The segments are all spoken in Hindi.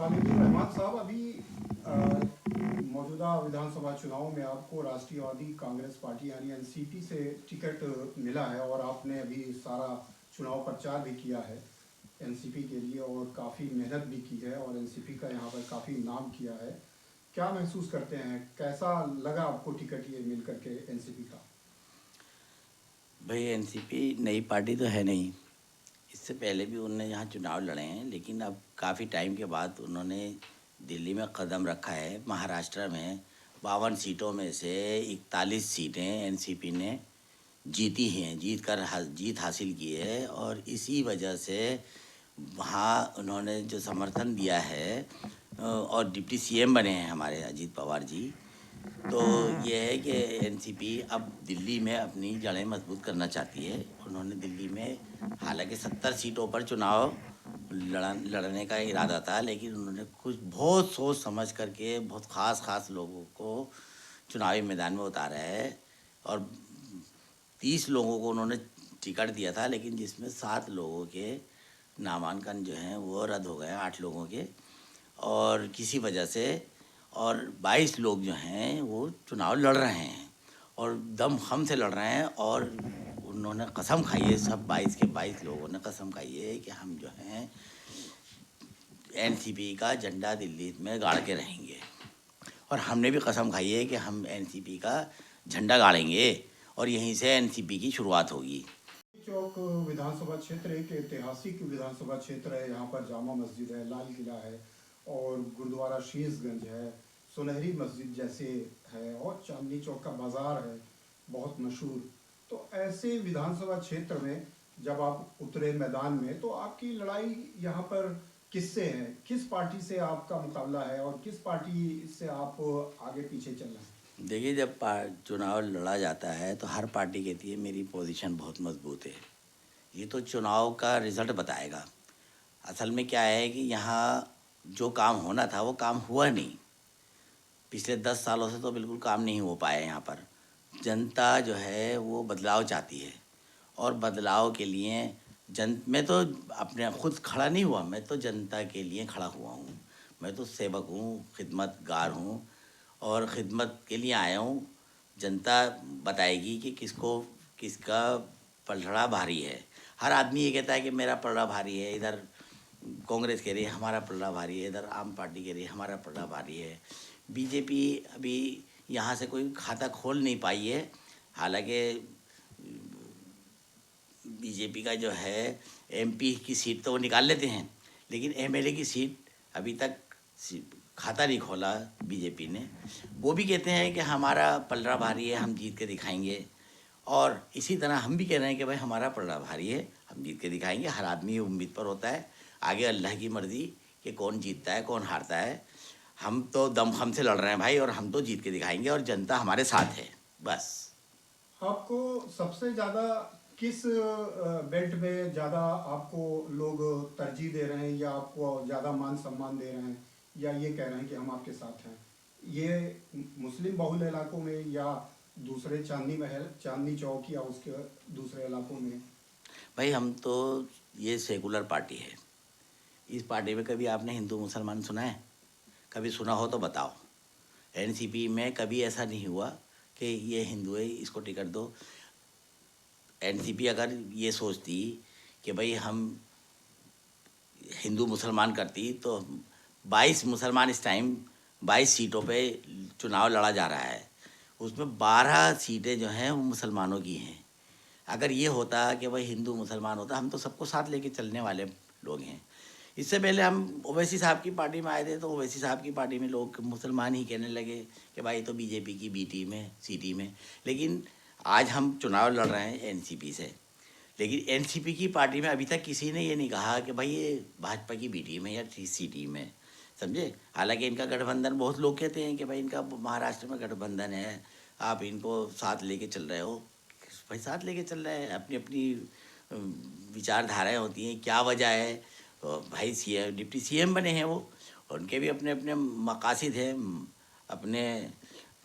खालिद रहमान साहब, अभी मौजूदा विधानसभा चुनाव में आपको राष्ट्रीयवादी कांग्रेस पार्टी यानी एनसीपी से टिकट मिला है और आपने अभी सारा चुनाव प्रचार भी किया है एनसीपी के लिए और काफ़ी मेहनत भी की है और एनसीपी का यहाँ पर काफ़ी नाम किया है। क्या महसूस करते हैं, कैसा लगा आपको टिकट ये मिल करके एनसीपी का? भाई एनसीपी नई पार्टी तो है नहीं। इससे पहले भी उन्होंने यहाँ चुनाव लड़े हैं, लेकिन अब काफ़ी टाइम के बाद उन्होंने दिल्ली में कदम रखा है। महाराष्ट्र में 52 सीटों में से 41 सीटें एनसीपी ने जीती हैं, जीत हासिल की है। और इसी वजह से वहाँ उन्होंने जो समर्थन दिया है और डिप्टी सीएम बने हैं हमारे अजीत पवार जी। तो ये है कि एनसीपी अब दिल्ली में अपनी जड़ें मजबूत करना चाहती है। उन्होंने दिल्ली में हालांकि 70 सीटों पर चुनाव लड़ने का इरादा था, लेकिन उन्होंने कुछ बहुत सोच समझ करके बहुत ख़ास लोगों को चुनावी मैदान में उतारा है। और 30 लोगों को उन्होंने टिकट दिया था, लेकिन जिसमें 7 लोगों के नामांकन जो हैं वो रद्द हो गए, 8 लोगों के और किसी वजह से। और 22 लोग जो हैं वो चुनाव लड़ रहे हैं और दमखम से लड़ रहे हैं। और उन्होंने कसम खाई है, सब 22 के 22 लोगों ने कसम खाई है कि हम जो हैं एनसीपी का झंडा दिल्ली में गाड़ के रहेंगे। और हमने भी कसम खाई है कि हम एनसीपी का झंडा गाड़ेंगे और यहीं से एनसीपी की शुरुआत होगी। चौक विधानसभा क्षेत्र एक ऐतिहासिक विधानसभा क्षेत्र है। यहाँ पर जामा मस्जिद है, लाल किला है और गुरुद्वारा शीशगंज है, सुनहरी मस्जिद जैसे है और चांदनी चौक का बाजार है बहुत मशहूर। तो ऐसे विधानसभा क्षेत्र में जब आप उतरे मैदान में, तो आपकी लड़ाई यहाँ पर किससे है? किस पार्टी से आपका मुकाबला है और किस पार्टी से आप आगे पीछे चल रहे हैं? देखिए, जब चुनाव लड़ा जाता है तो हर पार्टी कहती है मेरी पोजीशन बहुत मजबूत है। ये तो चुनाव का रिज़ल्ट बताएगा। असल में क्या है कि यहाँ जो काम होना था वो काम हुआ नहीं। पिछले 10 सालों से तो बिल्कुल काम नहीं हो पाया यहाँ पर। जनता जो है वो बदलाव चाहती है और बदलाव के लिए मैं तो अपने खुद खड़ा नहीं हुआ, मैं तो जनता के लिए खड़ा हुआ हूँ। मैं तो सेवक हूँ, खिदमतगार हूँ और खिदमत के लिए आया हूँ। जनता बताएगी कि किसका पलड़ा भारी है। हर आदमी ये कहता है कि मेरा पलड़ा भारी है। इधर कांग्रेस कह रही है हमारा पलड़ा भारी है, इधर आम पार्टी कह रही है हमारा पलड़ा भारी है। बीजेपी अभी यहाँ से कोई खाता खोल नहीं पाई है। हालांकि बीजेपी का जो है एमपी की सीट तो वो निकाल लेते हैं, लेकिन एमएलए की सीट अभी तक खाता नहीं खोला बीजेपी ने। वो भी कहते हैं कि हमारा पलड़ा भारी है, हम जीत के दिखाएंगे। और इसी तरह हम भी कह रहे हैं कि भाई हमारा पलड़ा भारी है, हम जीत के दिखाएंगे। हर आदमी उम्मीद पर होता है, आगे अल्लाह की मर्ज़ी कि कौन जीतता है कौन हारता है। हम तो दमखम से लड़ रहे हैं भाई, और हम तो जीत के दिखाएंगे और जनता हमारे साथ है बस। आपको सबसे ज़्यादा किस बेल्ट में ज़्यादा आपको लोग तरजीह दे रहे हैं या आपको ज़्यादा मान सम्मान दे रहे हैं या ये कह रहे हैं कि हम आपके साथ हैं? ये मुस्लिम बहुल इलाकों में या दूसरे चांदनी महल, चांदनी चौक या उसके दूसरे इलाकों में? भाई हम तो, ये सेकुलर पार्टी है। इस पार्टी में कभी आपने हिंदू मुसलमान सुना है? कभी सुना हो तो बताओ। एनसीपी में कभी ऐसा नहीं हुआ कि ये हिंदू है इसको टिकट दो। एनसीपी अगर ये सोचती कि भाई हम हिंदू मुसलमान करती तो 22 मुसलमान इस टाइम 22 सीटों पे चुनाव लड़ा जा रहा है, उसमें 12 सीटें जो हैं वो मुसलमानों की हैं। अगर ये होता कि भाई हिंदू मुसलमान होता, हम तो सबको साथ लेके चलने वाले लोग हैं। इससे पहले हम ओवैसी साहब की पार्टी में आए थे तो ओवैसी साहब की पार्टी में लोग मुसलमान ही कहने लगे कि भाई तो बीजेपी की बी टीम है, सी टीम है। लेकिन आज हम चुनाव लड़ रहे हैं एनसीपी से, लेकिन एनसीपी की पार्टी में अभी तक किसी ने ये नहीं कहा कि भाई ये भाजपा की बी टीम है या सी टीम है, समझे। हालांकि इनका गठबंधन, बहुत लोग कहते हैं कि भाई इनका महाराष्ट्र में गठबंधन है, आप इनको साथ लेके चल रहे हो। भाई साथ लेके चल रहे हैं, अपनी अपनी विचारधाराएं होती हैं, क्या वजह है। भाई सीएम डिप्टी सीएम बने हैं वो, उनके भी अपने अपने मकासद हैं, अपने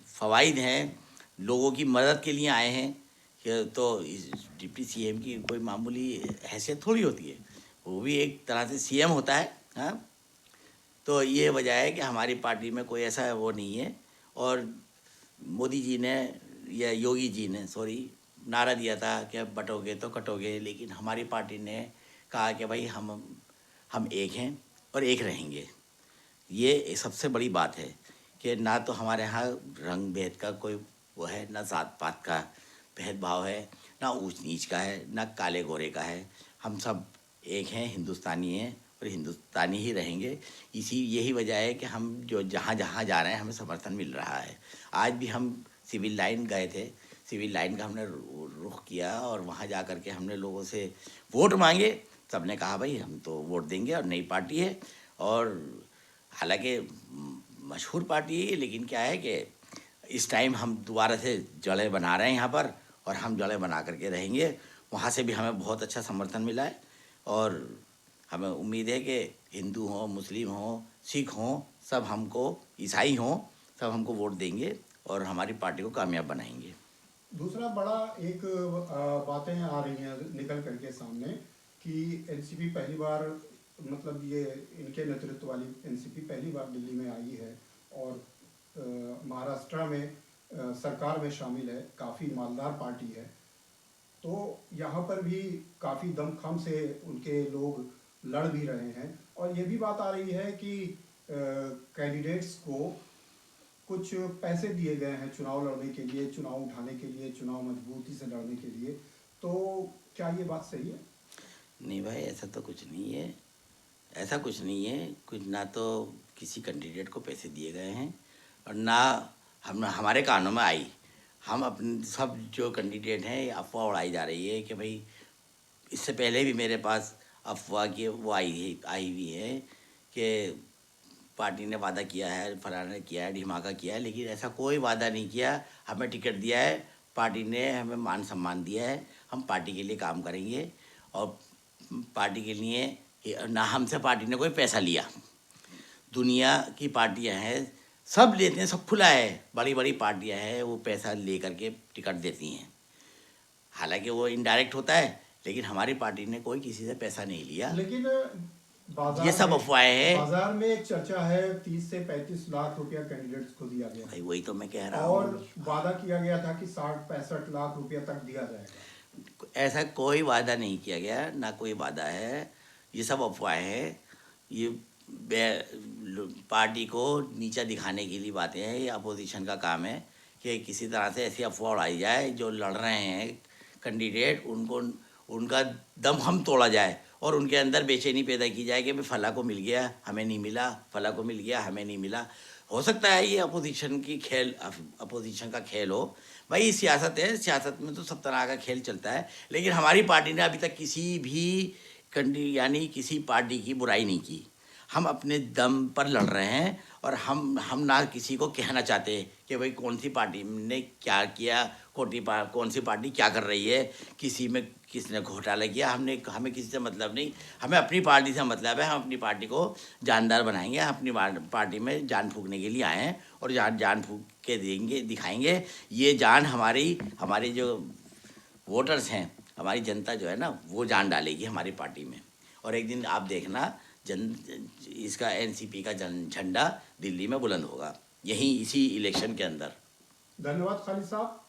फ़वाइद हैं। लोगों की मदद के लिए आए हैं कि तो इस डिप्टी सीएम की कोई मामूली हैसियत थोड़ी होती है, वो भी एक तरह से सीएम होता है। हाँ, तो ये वजह है कि हमारी पार्टी में कोई ऐसा वो नहीं है। और मोदी जी ने या योगी जी ने सॉरी नारा दिया था कि बटोगे तो कटोगे, लेकिन हमारी पार्टी ने कहा कि भाई हम एक हैं और एक रहेंगे। ये सबसे बड़ी बात है कि ना तो हमारे यहाँ रंग भेद का कोई वो है, ना जात पात का भेदभाव है, ना ऊंच नीच का है, ना काले गोरे का है। हम सब एक हैं, हिंदुस्तानी हैं और हिंदुस्तानी ही रहेंगे। यही वजह है कि हम जो जहाँ जहाँ जा रहे हैं हमें समर्थन मिल रहा है। आज भी हम सिविल लाइन गए थे, सिविल लाइन का हमने रुख किया और वहाँ जा कर के हमने लोगों से वोट मांगे। सबने कहा भाई हम तो वोट देंगे और नई पार्टी है। और हालांकि मशहूर पार्टी है, लेकिन क्या है कि इस टाइम हम दोबारा से जड़ें बना रहे हैं यहाँ पर, और हम जड़ें बना करके रहेंगे। वहाँ से भी हमें बहुत अच्छा समर्थन मिला है और हमें उम्मीद है कि हिंदू हों, मुस्लिम हों, सिख हों, सब हमको, ईसाई हों, सब हमको वोट देंगे और हमारी पार्टी को कामयाब बनाएंगे। दूसरा बड़ा एक बातें आ रही हैं निकल करके सामने कि एनसीपी पहली बार, मतलब ये इनके नेतृत्व वाली एनसीपी पहली बार दिल्ली में आई है और महाराष्ट्र में सरकार में शामिल है, काफ़ी मालदार पार्टी है। तो यहाँ पर भी काफ़ी दमखम से उनके लोग लड़ भी रहे हैं और ये भी बात आ रही है कि कैंडिडेट्स को कुछ पैसे दिए गए हैं चुनाव लड़ने के लिए, चुनाव उठाने के लिए, चुनाव मजबूती से लड़ने के लिए। तो क्या ये बात सही है? नहीं भाई, ऐसा तो कुछ नहीं है, ऐसा कुछ नहीं है। कुछ ना तो किसी कैंडिडेट को पैसे दिए गए हैं और ना हमारे कानों में आई। हम अपने सब जो कैंडिडेट हैं, अफवाह उड़ाई जा रही है कि भाई, इससे पहले भी मेरे पास अफवाह की वो आई हुई है कि पार्टी ने वादा किया है, फलाना ने किया है, ढिमाका किया है, लेकिन ऐसा कोई वादा नहीं किया। हमें टिकट दिया है, पार्टी ने हमें मान सम्मान दिया है, हम पार्टी के लिए काम करेंगे और पार्टी के लिए ना हमसे पार्टी ने कोई पैसा लिया। दुनिया की पार्टियां हैं, सब लेते हैं, सब खुला है, बड़ी बड़ी पार्टियां हैं, वो पैसा ले करके टिकट देती हैं। हालांकि वो इनडायरेक्ट होता है, लेकिन हमारी पार्टी ने कोई किसी से पैसा नहीं लिया। लेकिन ये सब अफवाहें हैं। बाजार में एक चर्चा है 30 से 35 लाख रुपया कैंडिडेट्स को दिया गया भाई वही तो मैं कह रहा और हूँ। वादा किया गया था कि 60-65 लाख रुपया तक दिया जाएगा। ऐसा कोई वादा नहीं किया गया, ना कोई वादा है। ये सब अफवाहें हैं। ये पार्टी को नीचा दिखाने के लिए बातें हैं। ये अपोजिशन का काम है कि किसी तरह से ऐसी अफवाह उड़ाई जाए, जो लड़ रहे हैं कैंडिडेट उनको, उनका दम हम तोड़ा जाए और उनके अंदर बेचैनी पैदा की जाए कि भाई फला को मिल गया हमें नहीं मिला, फला को मिल गया हमें नहीं मिला। हो सकता है ये अपोजिशन की खेल, अपोजिशन का खेल हो। भाई सियासत है, सियासत में तो सब तरह का खेल चलता है, लेकिन हमारी पार्टी ने अभी तक किसी भी यानी किसी पार्टी की बुराई नहीं की। हम अपने दम पर लड़ रहे हैं और हम ना किसी को कहना चाहते कि भाई कौन सी पार्टी ने क्या किया, कौन सी पार्टी क्या कर रही है, किसी में किसने घोटाला किया। हमें किसी से मतलब नहीं, हमें अपनी पार्टी से मतलब है। हम अपनी पार्टी को जानदार बनाएंगे, अपनी पार्टी में जान फूकने के लिए आए हैं और जान फूक के देंगे, दिखाएंगे। ये जान हमारे जो वोटर्स हैं, हमारी जनता जो है ना, वो जान डालेगी हमारी पार्टी में। और एक दिन आप देखना, इसका एनसीपी का झंडा दिल्ली में बुलंद होगा, यहीं इसी इलेक्शन के अंदर। धन्यवाद खालिद साहब।